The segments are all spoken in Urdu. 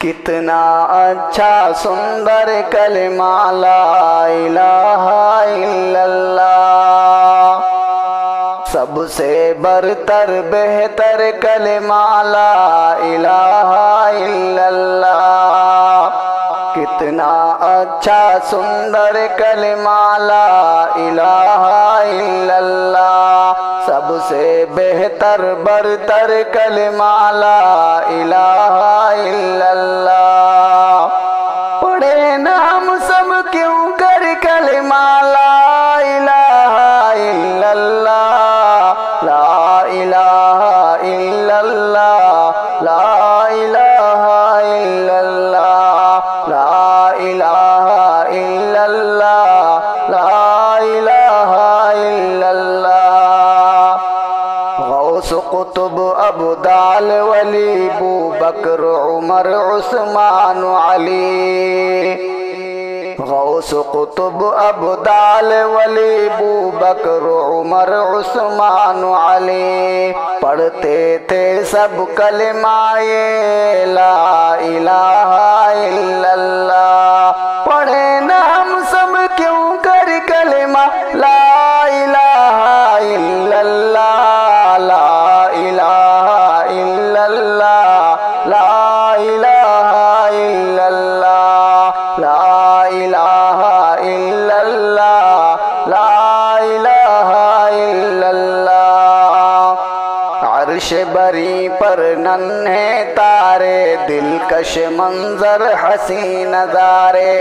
کتنا اچھا سندر کلمہ لا الہ الا اللہ، سب سے برتر بہتر کلمہ لا الہ الا اللہ، کتنا اچھا سندر کلمہ لا الہ الا اللہ، سب سے بہتر برتر کلمہ لا الہ الا اللہ۔ پڑھے نا ہم سب کیوں کر کلمہ لا الہ الا اللہ، لا الہ الا اللہ، لا الہ الا اللہ، لا الہ الا اللہ، لا الہ الا اللہ۔ غوث قطب ابدال ولی بوبکر عمر عثمان علی، غوث قطب ابدال ولی بوبکر عمر عثمان علی، پڑھتے تھے سب کلمہ لا الہ الا اللہ۔ پڑھے نا ہم سب کیوں کر کلمہ لا الہ الا اللہ، لا الہ الا اللہ، لا الہ الا اللہ، لا الہ الا اللہ، لا الہ الا اللہ۔ عرش بری پر ننھے تارے، دلکش منظر حسین نظارے،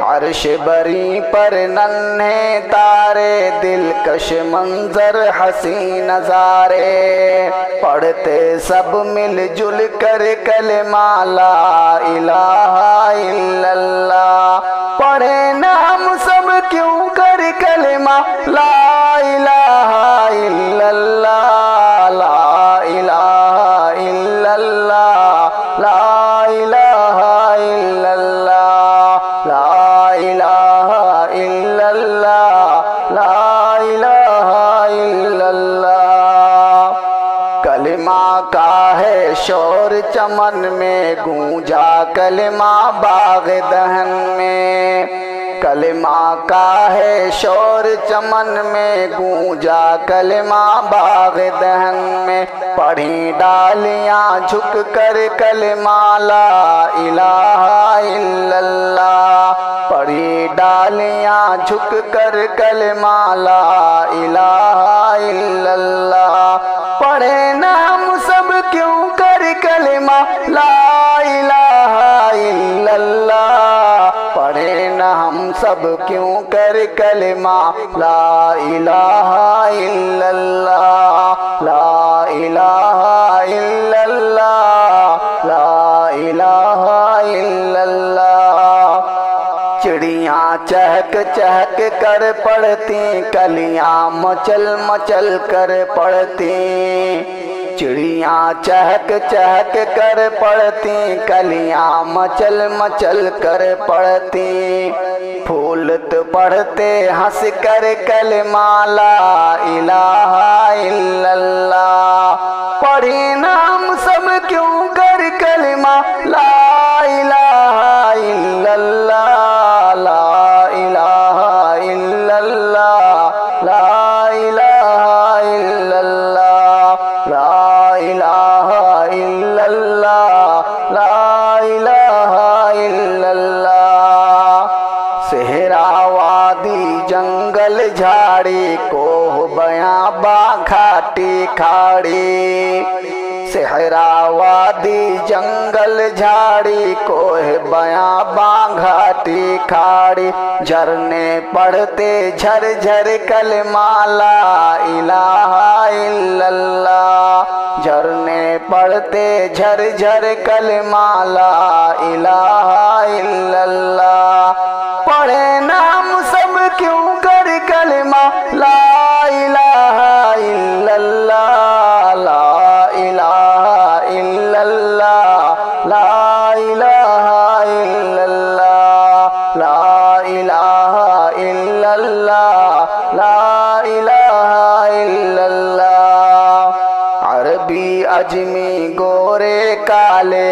عرش بری پر ننھے تارے، دلکش منظر حسین نظارے، پڑھتے سب مل جل کر کلمہ لا الہ الا اللہ۔ پڑھے نا ہم سب کیوں کر کلمہ لا الہ الا اللہ، لا الہ الا اللہ، لا الہ الا اللہ، لا الہ الا اللہ، لا الہ الا اللہ۔ کلمہ کا ہے شور چمن میں، گونجا کلمہ باغ دہن میں، کلمہ کا ہے شور چمن میں، گونجا کلمہ باغ دہن میں، پڑھی ڈالیاں جھک کر کلمہ لا الہ الا اللہ، پڑھی ڈالیاں جھک کر کلمہ لا الہ الا اللہ۔ پڑھے نا ہم سب کیوں کر کلمہ لا الہ الا اللہ، پڑھے نا ہم سب کیوں کر کلمہ لا الہ الا اللہ، لا الہ الا اللہ، لا الہ الا اللہ۔ چڑیاں چہک چہک کر پڑھتی، کلیاں مچل مچل کر پڑھتی، چڑیاں چہک چہک کر پڑھتی، کلیاں مچل مچل کر پڑھتی، پھولت پڑھتے ہنس کر کلمہ لا الہ الا اللہ۔ پڑھی نا ہم سب کیوں کر کلمہ لا الہ الا اللہ، لا الہ الا اللہ، لا الہ الا اللہ، لا الہ الا اللہ، لا الہ الا اللہ۔ صحرا وادی جنگل جھاڑی، کوہ بیاباں گھاٹی کھاڑی، صحرا وادی جنگل جھاڑی، کوہ بیاباں گھاٹی کھاڑی، جھرنے پڑھتے جھر جھر کلمہ لا الہ الا اللہ، جھرنے پڑھتے جھر جھر کلمہ لا الہ الا اللہ۔ پڑھے نا ہم سب کیوں کر کلمہ لا الہ الا اللہ، لا الہ الا اللہ، لا الہ الا اللہ، لا الہ الا اللہ، لا الہ الا اللہ۔ عربی اجمی گورے کالے